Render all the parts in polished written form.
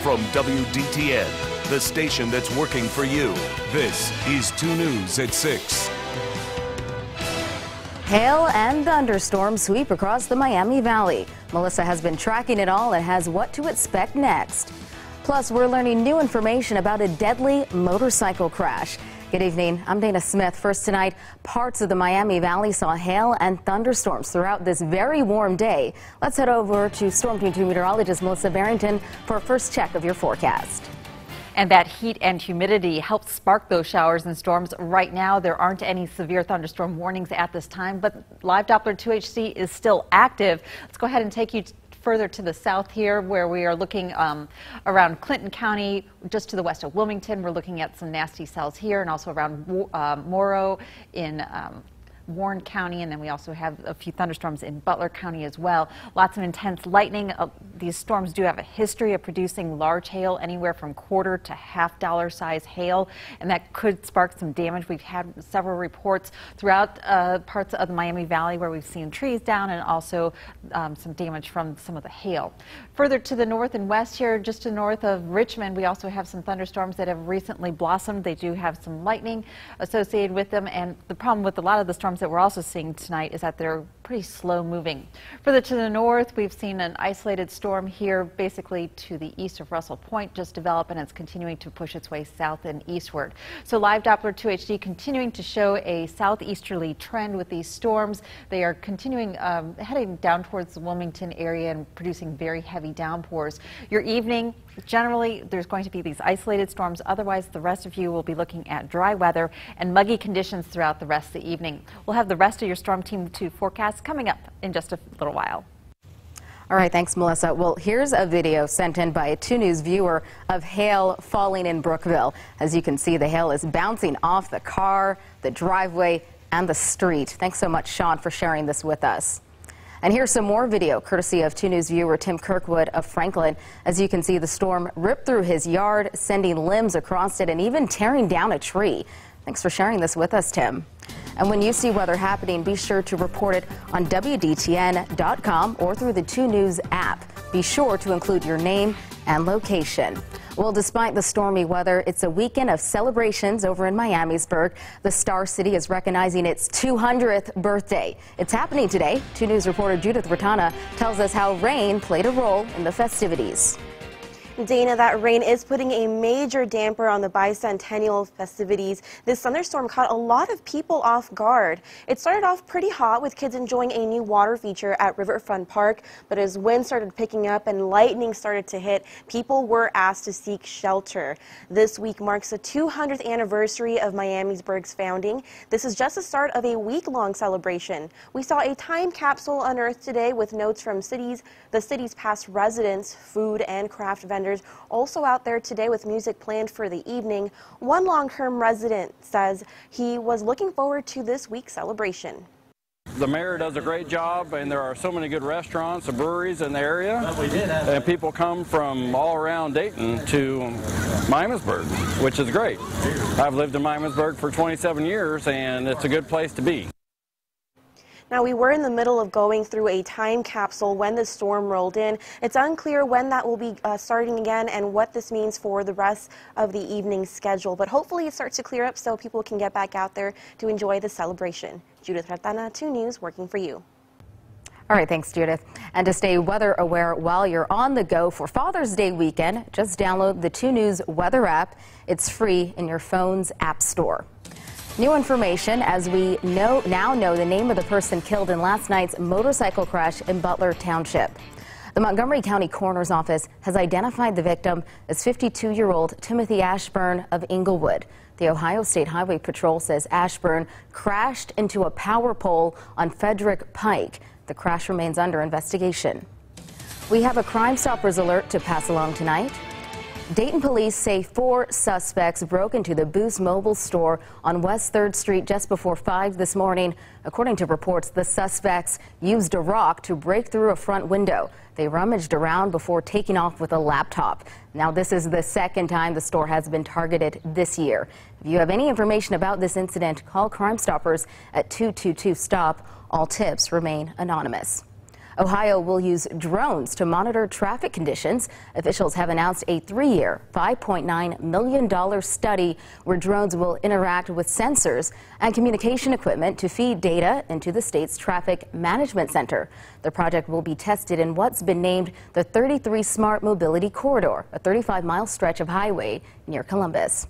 From WDTN, the station that's working for you, this is 2 News at 6. Hail and thunderstorms sweep across the Miami Valley. Melissa has been tracking it all and has what to expect next. Plus, we're learning new information about a deadly motorcycle crash. Good evening. I'm Dana Smith. First tonight, parts of the Miami Valley saw hail and thunderstorms throughout this very warm day. Let's head over to Storm Team 2 meteorologist Melissa Barrington for a first check of your forecast. And that heat and humidity helped spark those showers and storms. Right now, there aren't any severe thunderstorm warnings at this time, but Live Doppler 2HC is still active. Let's go ahead and take you further to the south here, where we are looking around Clinton County, just to the west of Wilmington. We're looking at some nasty cells here, and also around Morrow in Warren County, and then we also have a few thunderstorms in Butler County as well. Lots of intense lightning. These storms do have a history of producing large hail, anywhere from quarter to $half size hail, and that could spark some damage. We've had several reports throughout parts of the Miami Valley where we've seen trees down and also some damage from some of the hail. Further to the north and west here, just to the north of Richmond, we also have some thunderstorms that have recently blossomed. They do have some lightning associated with them, and the problem with a lot of the storms that we're also seeing tonight is that they're pretty slow moving. Further to the north, we've seen an isolated storm here basically to the east of Russell Point just develop, and it's continuing to push its way south and eastward. So Live Doppler 2HD continuing to show a southeasterly trend with these storms. They are continuing heading down towards the Wilmington area and producing very heavy downpours. Your evening, generally there's going to be these isolated storms. Otherwise, the rest of you will be looking at dry weather and muggy conditions throughout the rest of the evening. We'll have the rest of your Storm Team 2 forecast coming up in just a little while. All right, thanks, Melissa. Well, here's a video sent in by a 2 News viewer of hail falling in Brookville. As you can see, the hail is bouncing off the car, the driveway, and the street. Thanks so much, Sean, for sharing this with us. And here's some more video, courtesy of 2 News viewer Tim Kirkwood of Franklin. As you can see, the storm ripped through his yard, sending limbs across it and even tearing down a tree. Thanks for sharing this with us, Tim. And when you see weather happening, be sure to report it on WDTN.com or through the 2 News app. Be sure to include your name and location. Well, despite the stormy weather, it's a weekend of celebrations over in Miamisburg. The Star City is recognizing its 200th birthday. It's happening today. 2 News reporter Judith Ratana tells us how rain played a role in the festivities. Dana, that rain is putting a major damper on the bicentennial festivities. This thunderstorm caught a lot of people off guard. It started off pretty hot with kids enjoying a new water feature at Riverfront Park, but as wind started picking up and lightning started to hit, people were asked to seek shelter. This week marks the 200th anniversary of Miamisburg's founding. This is just the start of a week-long celebration. We saw a time capsule unearthed today with notes from the city's past residents, food and craft vendors also out there today with music planned for the evening. One long-term resident says he was looking forward to this week's celebration. The mayor does a great job, and there are so many good restaurants and breweries in the area, and people come from all around Dayton to Miamisburg, which is great. I've lived in Miamisburg for 27 years, and it's a good place to be. Now, we were in the middle of going through a time capsule when the storm rolled in. It's unclear when that will be starting again and what this means for the rest of the evening schedule. But hopefully it starts to clear up so people can get back out there to enjoy the celebration. Judith Ratana, 2 News, working for you. All right, thanks, Judith. And to stay weather aware while you're on the go for Father's Day weekend, just download the 2 News weather app. It's free in your phone's app store. New information as we now know the name of the person killed in last night's motorcycle crash in Butler Township. The Montgomery County Coroner's Office has identified the victim as 52-year-old Timothy Ashburn of Inglewood. The Ohio State Highway Patrol says Ashburn crashed into a power pole on Frederick Pike. The crash remains under investigation. We have a Crime Stoppers alert to pass along tonight. Dayton police say 4 suspects broke into the Boost Mobile store on West 3rd Street just before 5 this morning. According to reports, the suspects used a rock to break through a front window. They rummaged around before taking off with a laptop. Now, this is the second time the store has been targeted this year. If you have any information about this incident, call Crime Stoppers at 222-STOP. All tips remain anonymous. Ohio will use drones to monitor traffic conditions. Officials have announced a 3-year, $5.9 million study where drones will interact with sensors and communication equipment to feed data into the state's traffic management center. The project will be tested in what's been named the 33 Smart Mobility Corridor, a 35-mile stretch of highway near Columbus.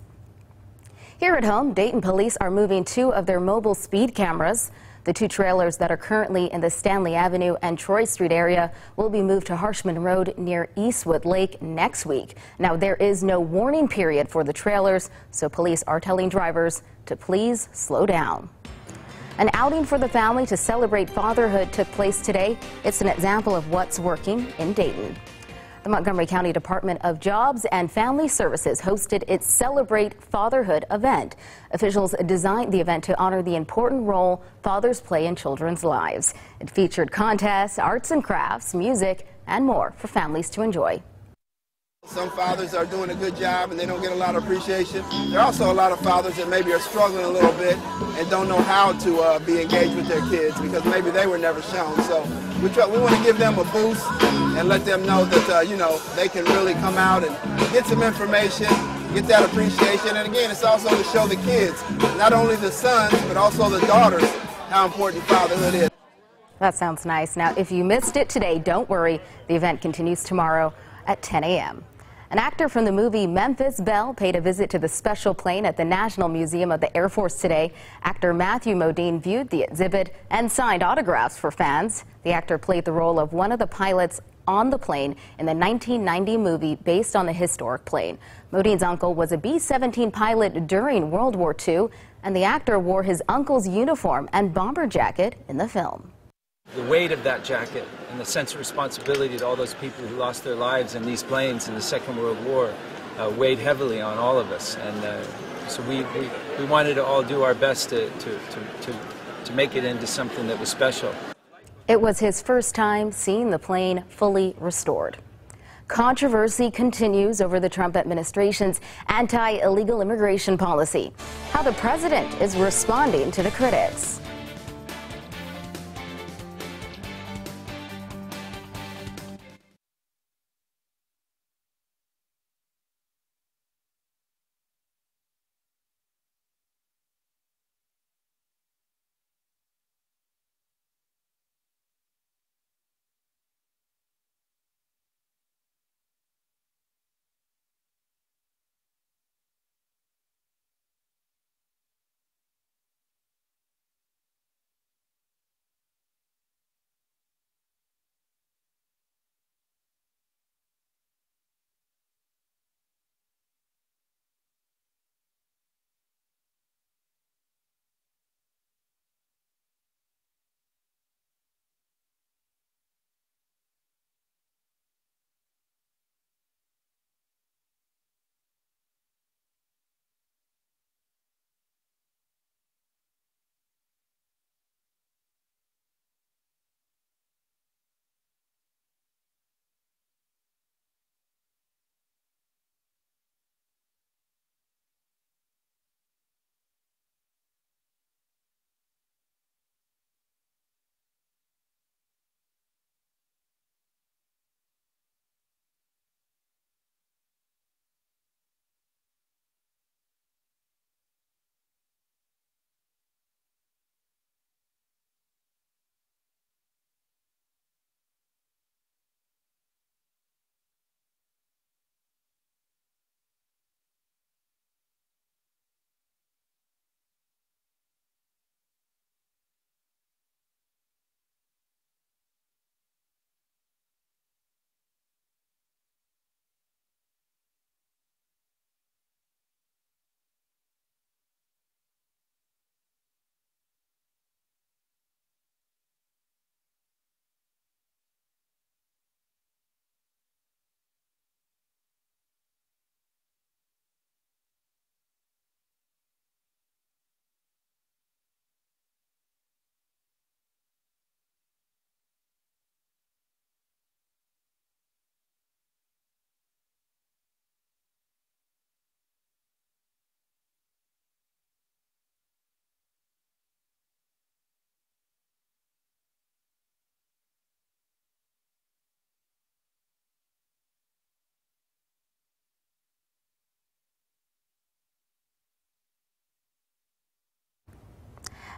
Here at home, Dayton police are moving 2 of their mobile speed cameras. The 2 trailers that are currently in the Stanley Avenue and Troy Street area will be moved to Harshman Road near Eastwood Lake next week. Now, there is no warning period for the trailers, so police are telling drivers to please slow down. An outing for the family to celebrate fatherhood took place today. It's an example of what's working in Dayton. The Montgomery County Department of Jobs and Family Services hosted its Celebrate Fatherhood event. Officials designed the event to honor the important role fathers play in children's lives. It featured contests, arts and crafts, music, and more for families to enjoy. Some fathers are doing a good job and they don't get a lot of appreciation. There are also a lot of fathers that maybe are struggling a little bit and don't know how to be engaged with their kids because maybe they were never shown. So we want to give them a boost and let them know that, they can really come out and get some information, get that appreciation. And again, it's also to show the kids, not only the sons, but also the daughters, how important fatherhood is. That sounds nice. Now, if you missed it today, don't worry. The event continues tomorrow at 10 a.m. An actor from the movie Memphis Belle paid a visit to the special plane at the National Museum of the Air Force today. Actor Matthew Modine viewed the exhibit and signed autographs for fans. The actor played the role of one of the pilots on the plane in the 1990 movie based on the historic plane. Modine's uncle was a B-17 pilot during World War II, and the actor wore his uncle's uniform and bomber jacket in the film. The weight of that jacket and the sense of responsibility to all those people who lost their lives in these planes in the Second World War weighed heavily on all of us. And so we wanted to all do our best to make it into something that was special. It was his first time seeing the plane fully restored. Controversy continues over the Trump administration's anti-illegal immigration policy. How the president is responding to the critics.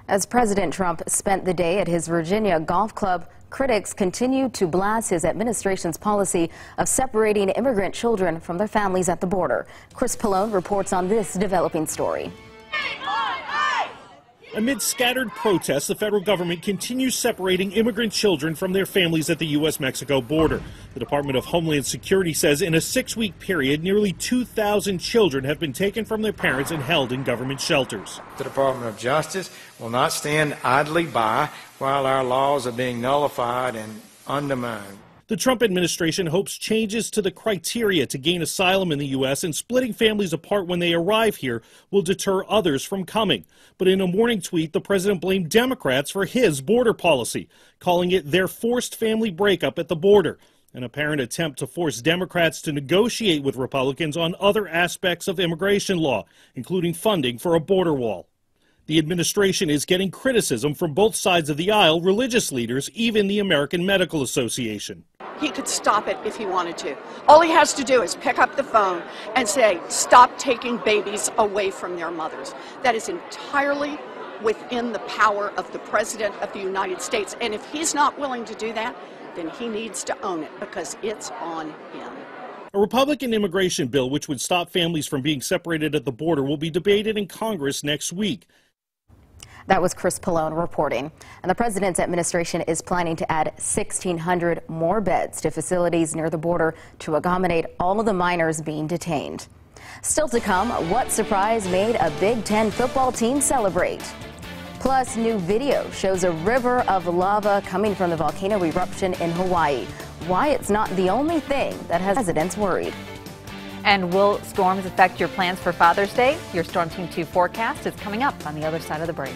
As President Trump spent the day at his Virginia golf club, critics continue to blast his administration's policy of separating immigrant children from their families at the border. Chris Pallone reports on this developing story. Amid scattered protests, the federal government continues separating immigrant children from their families at the U.S.-Mexico border. The Department of Homeland Security says in a 6-week period, nearly 2,000 children have been taken from their parents and held in government shelters. The Department of Justice will not stand idly by while our laws are being nullified and undermined. The Trump administration hopes changes to the criteria to gain asylum in the U.S. and splitting families apart when they arrive here will deter others from coming. But in a morning tweet, the president blamed Democrats for his border policy, calling it their forced family breakup at the border, an apparent attempt to force Democrats to negotiate with Republicans on other aspects of immigration law, including funding for a border wall. The administration is getting criticism from both sides of the aisle, religious leaders, even the American Medical Association. He could stop it if he wanted to. All he has to do is pick up the phone and say, stop taking babies away from their mothers. That is entirely within the power of the President of the United States. And if he's not willing to do that, then he needs to own it because it's on him. A Republican immigration bill which would stop families from being separated at the border will be debated in Congress next week. That was Chris Pallone reporting. And the president's administration is planning to add 1,600 more beds to facilities near the border to accommodate all of the minors being detained. Still to come, what surprise made a Big Ten football team celebrate? Plus, new video shows a river of lava coming from the volcano eruption in Hawaii. Why it's not the only thing that has residents worried. And will storms affect your plans for Father's Day? Your Storm Team 2 forecast is coming up on the other side of the break.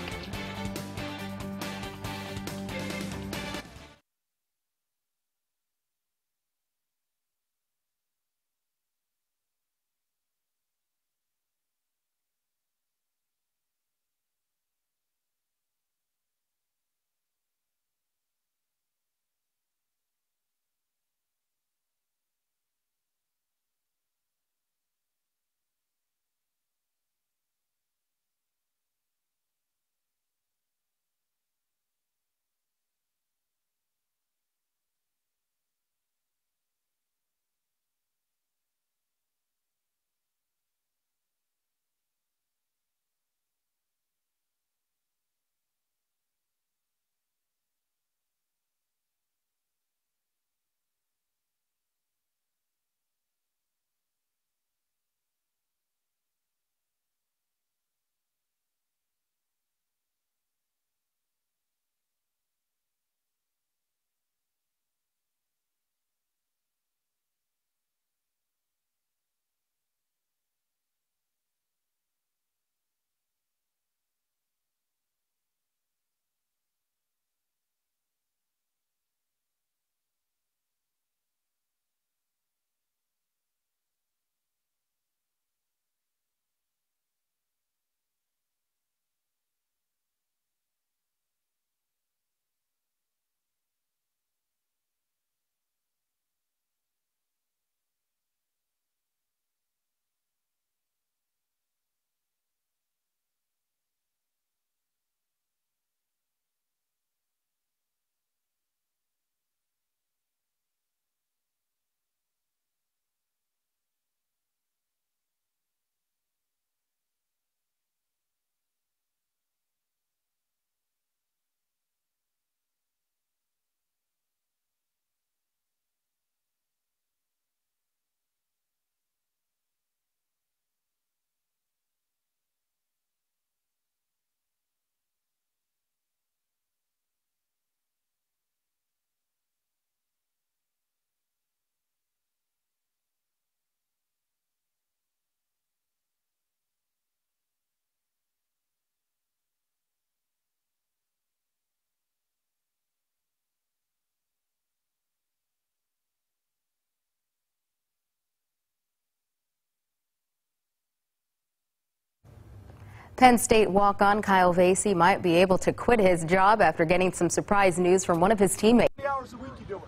Penn State walk-on Kyle Vasey might be able to quit his job after getting some surprise news from one of his teammates. How many hours a week you doing?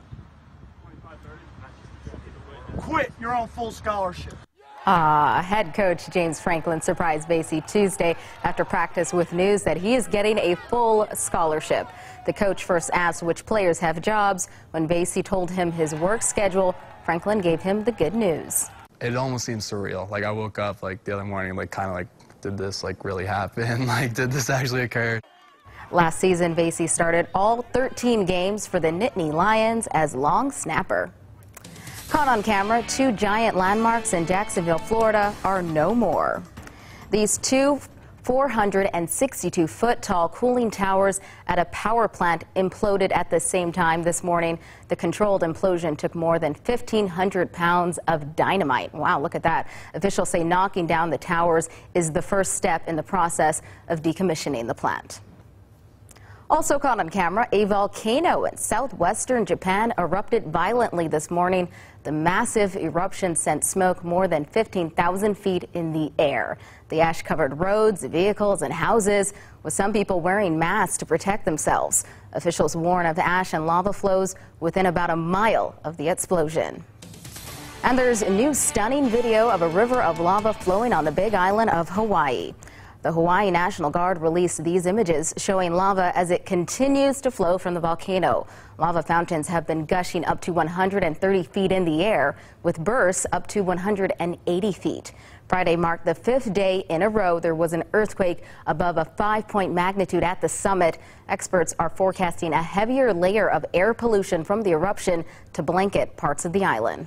25, 30. Quit. You're on full scholarship. Head coach James Franklin surprised Vasey Tuesday after practice with news that he is getting a full scholarship. The coach first asked which players have jobs. When Vasey told him his work schedule, Franklin gave him the good news. It almost seems surreal. Like, I woke up like the other morning, like kind of like, did this like really happen? Like, did this actually occur? Last season, Vasey started all 13 games for the Nittany Lions as long snapper. Caught on camera, 2 giant landmarks in Jacksonville, Florida are no more. These 2 462-foot tall cooling towers at a power plant imploded at the same time this morning. The controlled implosion took more than 1,500 pounds of dynamite. Wow, look at that. Officials say knocking down the towers is the first step in the process of decommissioning the plant. Also caught on camera, a volcano in southwestern Japan erupted violently this morning. The massive eruption sent smoke more than 15,000 feet in the air. The ash covered roads, vehicles, and houses, with some people wearing masks to protect themselves. Officials warn of ash and lava flows within about a mile of the explosion. And there's a new stunning video of a river of lava flowing on the Big Island of Hawaii. The Hawaii National Guard released these images showing lava as it continues to flow from the volcano. Lava fountains have been gushing up to 130 feet in the air, with bursts up to 180 feet. Friday marked the 5th day in a row there was an earthquake above a 5-point magnitude at the summit. Experts are forecasting a heavier layer of air pollution from the eruption to blanket parts of the island.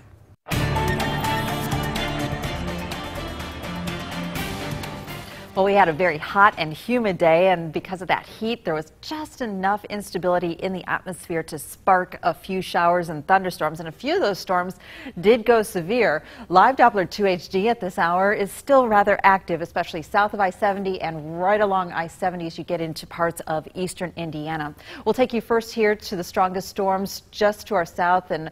Well, we had a very hot and humid day, and because of that heat, there was just enough instability in the atmosphere to spark a few showers and thunderstorms, and a few of those storms did go severe. Live Doppler 2HD at this hour is still rather active, especially south of I-70 and right along I-70 as you get into parts of eastern Indiana. We'll take you first here to the strongest storms just to our south and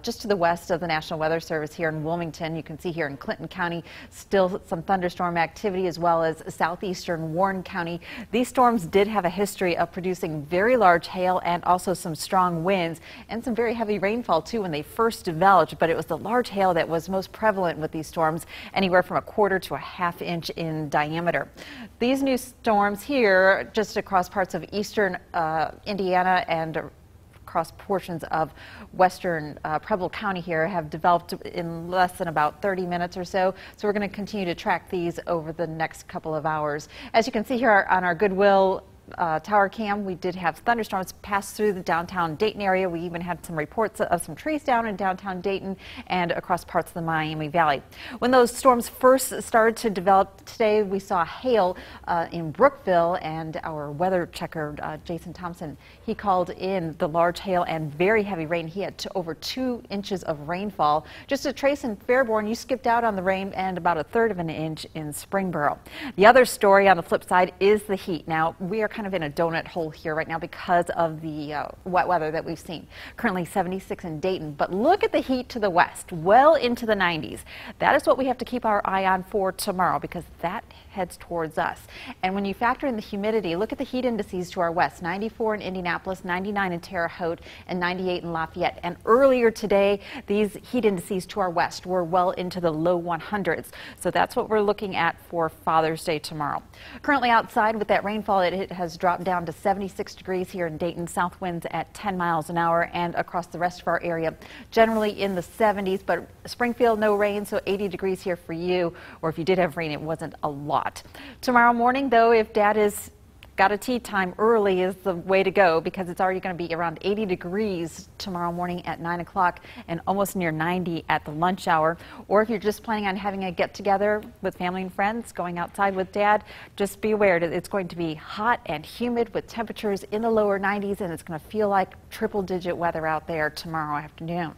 just to the west of the National Weather Service here in Wilmington. You can see here in Clinton County still some thunderstorm activity, as well as southeastern Warren County. These storms did have a history of producing very large hail and also some strong winds and some very heavy rainfall too when they first developed, but it was the large hail that was most prevalent with these storms, anywhere from 1/4 to a 1/2 inch in diameter. These new storms here just across parts of eastern Indiana and across portions of western Preble County here have developed in less than about 30 minutes or so. So we're going to continue to track these over the next couple of hours. As you can see here on our Goodwill tower cam, we did have thunderstorms pass through the downtown Dayton area. We even had some reports of some trees down in downtown Dayton and across parts of the Miami Valley. When those storms first started to develop today, we saw hail in Brookville, and our weather checker, Jason Thompson, he called in the large hail and very heavy rain. He had over 2 inches of rainfall. Just a trace in Fairborn, you skipped out on the rain, and about 1/3 of an inch in Springboro. The other story on the flip side is the heat. Now, we are kind of in a donut hole here right now because of the wet weather that we've seen. Currently 76 in Dayton, but look at the heat to the west, well into the 90s. That is what we have to keep our eye on for tomorrow, because that heads towards us. And when you factor in the humidity, look at the heat indices to our west: 94 in Indianapolis, 99 in Terre Haute, and 98 in Lafayette. And earlier today, these heat indices to our west were well into the low 100s. So that's what we're looking at for Father's Day tomorrow. Currently outside with that rainfall, it has dropped down to 76 degrees here in Dayton. South winds at 10 miles an hour, and across the rest of our area generally in the 70s. But Springfield, no rain, so 80 degrees here for you. Or if you did have rain, it wasn't a lot. Tomorrow morning, though, if Dad is got a tea time early, is the way to go, because it's already going to be around 80 degrees tomorrow morning at 9 o'clock and almost near 90 at the lunch hour. Or if you're just planning on having a get together with family and friends, going outside with Dad, just be aware that it's going to be hot and humid with temperatures in the lower 90s, and it's going to feel like triple-digit weather out there tomorrow afternoon.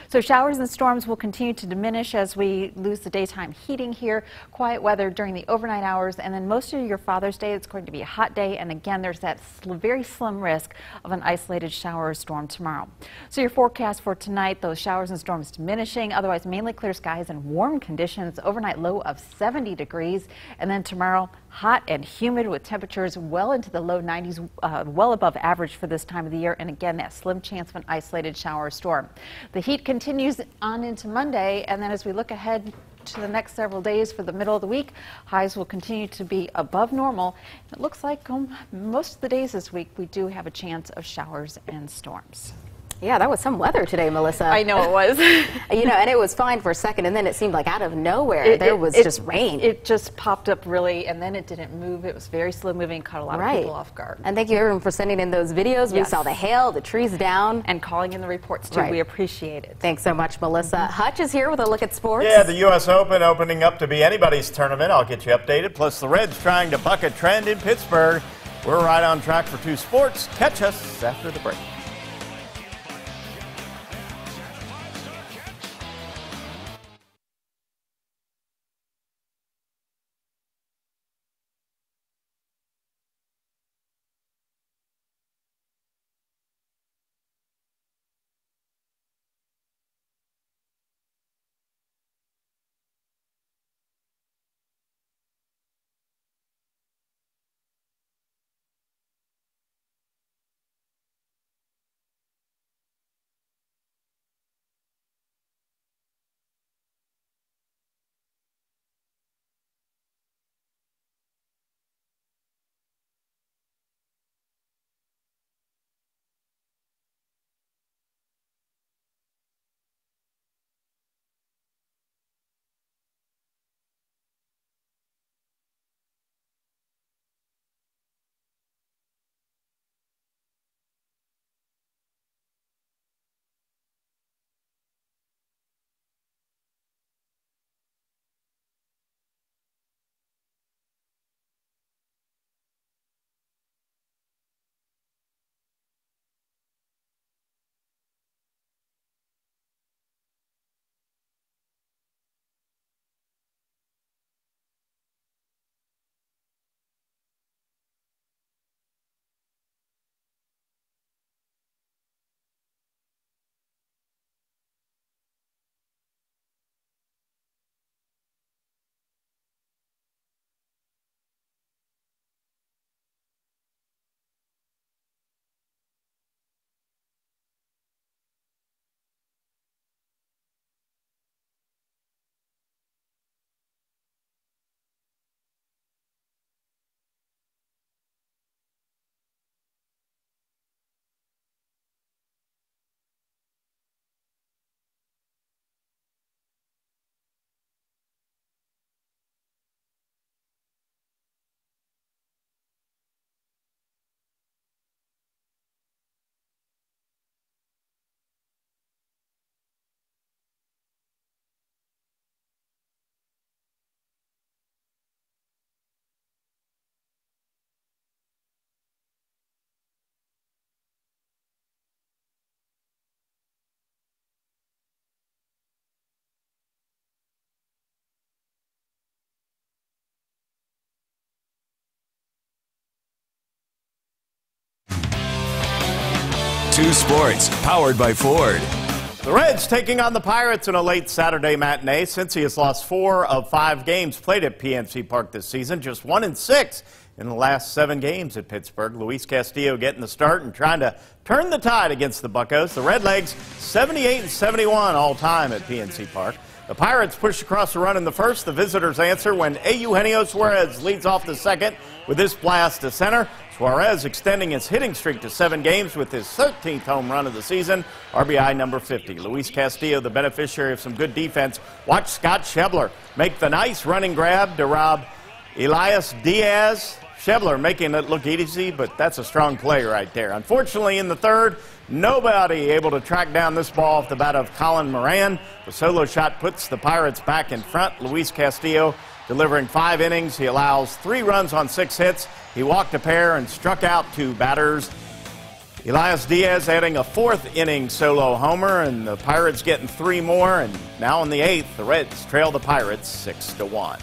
So showers and storms will continue to diminish as we lose the daytime heating here. Quiet weather during the overnight hours, and then most of your Father's Day, it's going to be a hot day today, and again, there's that very slim risk of an isolated shower or storm tomorrow. So your forecast for tonight, those showers and storms diminishing, otherwise mainly clear skies and warm conditions, overnight low of 70 degrees, and then tomorrow, hot and humid with temperatures well into the low 90s, well above average for this time of the year, and again, that slim chance of an isolated shower or storm. The heat continues on into Monday, and then as we look ahead to the next several days for the middle of the week, highs will continue to be above normal. It looks like most of the days this week we do have a chance of showers and storms. Yeah, that was some weather today, Melissa. I know it was. You know, and it was fine for a second, and then it seemed like out of nowhere there was just rain. It just popped up really, and then it didn't move. It was very slow moving, caught a lot of people off guard. And thank you, everyone, for sending in those videos. We saw the hail, the trees down. And calling in the reports, too. We appreciate it. Thanks so much, Melissa. Hutch is here with a look at sports. Yeah, the U.S. Open opening up to be anybody's tournament. I'll get you updated. Plus, the Reds trying to buck a trend in Pittsburgh. We're right on track for 2 sports. Catch us after the break. Two Sports, powered by Ford. The Reds taking on the Pirates in a late Saturday matinee. Cincy has lost 4 of 5 games played at PNC Park this season, just 1-6 in the last 7 games at Pittsburgh. Luis Castillo getting the start and trying to turn the tide against the Buccos. The Redlegs 78-71 all time at PNC Park. The Pirates push across the run in the first. The visitors answer when Eugenio Suarez leads off the second with this blast to center. Suarez extending his hitting streak to 7 games with his 13th home run of the season, RBI number 50. Luis Castillo, the beneficiary of some good defense. Watch Scott Schebler make the nice running grab to rob Elias Diaz. Schebler making it look easy, but that's a strong play right there. Unfortunately, in the third, nobody able to track down this ball off the bat of Colin Moran. The solo shot puts the Pirates back in front. Luis Castillo delivering 5 innings. He allows 3 runs on 6 hits. He walked a pair and struck out 2 batters. Elias Diaz adding a 4th inning solo homer, and the Pirates getting 3 more. And now in the 8th, the Reds trail the Pirates 6-1.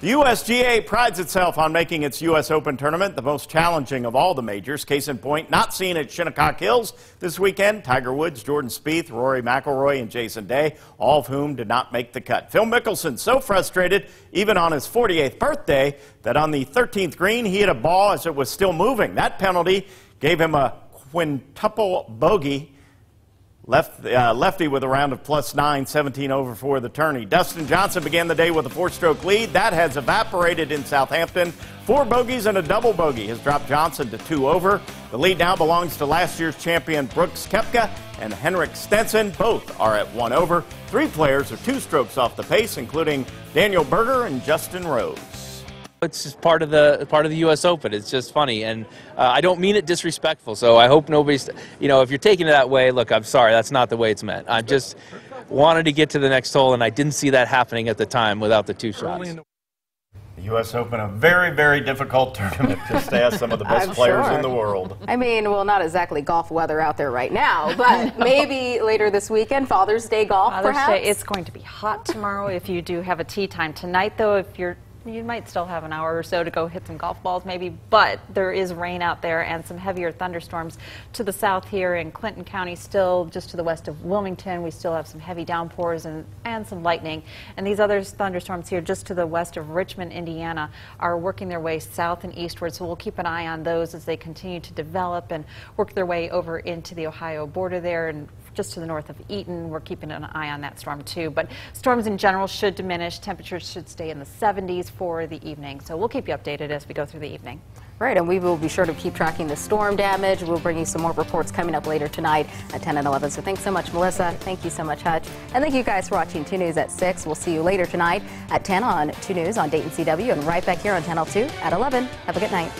The USGA prides itself on making its U.S. Open tournament the most challenging of all the majors. Case in point, not seen at Shinnecock Hills this weekend. Tiger Woods, Jordan Spieth, Rory McIlroy, and Jason Day, all of whom did not make the cut. Phil Mickelson so frustrated, even on his 48th birthday, that on the 13th green, he hit a ball as it was still moving. That penalty gave him a quintuple bogey. Lefty with a round of +9, 17 over for the tourney. Dustin Johnson began the day with a 4-stroke lead. That has evaporated in Southampton. 4 bogeys and a double bogey has dropped Johnson to 2 over. The lead now belongs to last year's champion Brooks Koepka and Henrik Stenson. Both are at 1 over. 3 players are 2 strokes off the pace, including Daniel Berger and Justin Rose. It's just part of the U.S. Open. It's just funny, and I don't mean it disrespectful. So I hope nobody's, if you're taking it that way, look, I'm sorry, that's not the way it's meant. I just wanted to get to the next hole, and I didn't see that happening at the time without the 2 shots. The U.S. Open, a very, very difficult tournament, just to ask some of the best players in the world. I mean, well, not exactly golf weather out there right now, but maybe later this weekend, Father's Day golf, perhaps? Day, it's going to be hot tomorrow if you do have a tee time tonight, though. You might still have an hour or so to go hit some golf balls maybe, but there is rain out there and some heavier thunderstorms to the south here in Clinton County, still just to the west of Wilmington. We still have some heavy downpours and some lightning. And these other thunderstorms here just to the west of Richmond, Indiana, are working their way south and eastward, so we'll keep an eye on those as they continue to develop and work their way over into the Ohio border there. And just to the north of Eaton, we're keeping an eye on that storm too. But storms in general should diminish. Temperatures should stay in the 70s for the evening. So we'll keep you updated as we go through the evening. Right, and we will be sure to keep tracking the storm damage. We'll bring you some more reports coming up later tonight at 10 and 11. So thanks so much, Melissa. Thank you so much, Hutch. And thank you guys for watching 2 News at 6. We'll see you later tonight at 10 on 2 News on Dayton CW and right back here on Channel 2 at 11. Have a good night.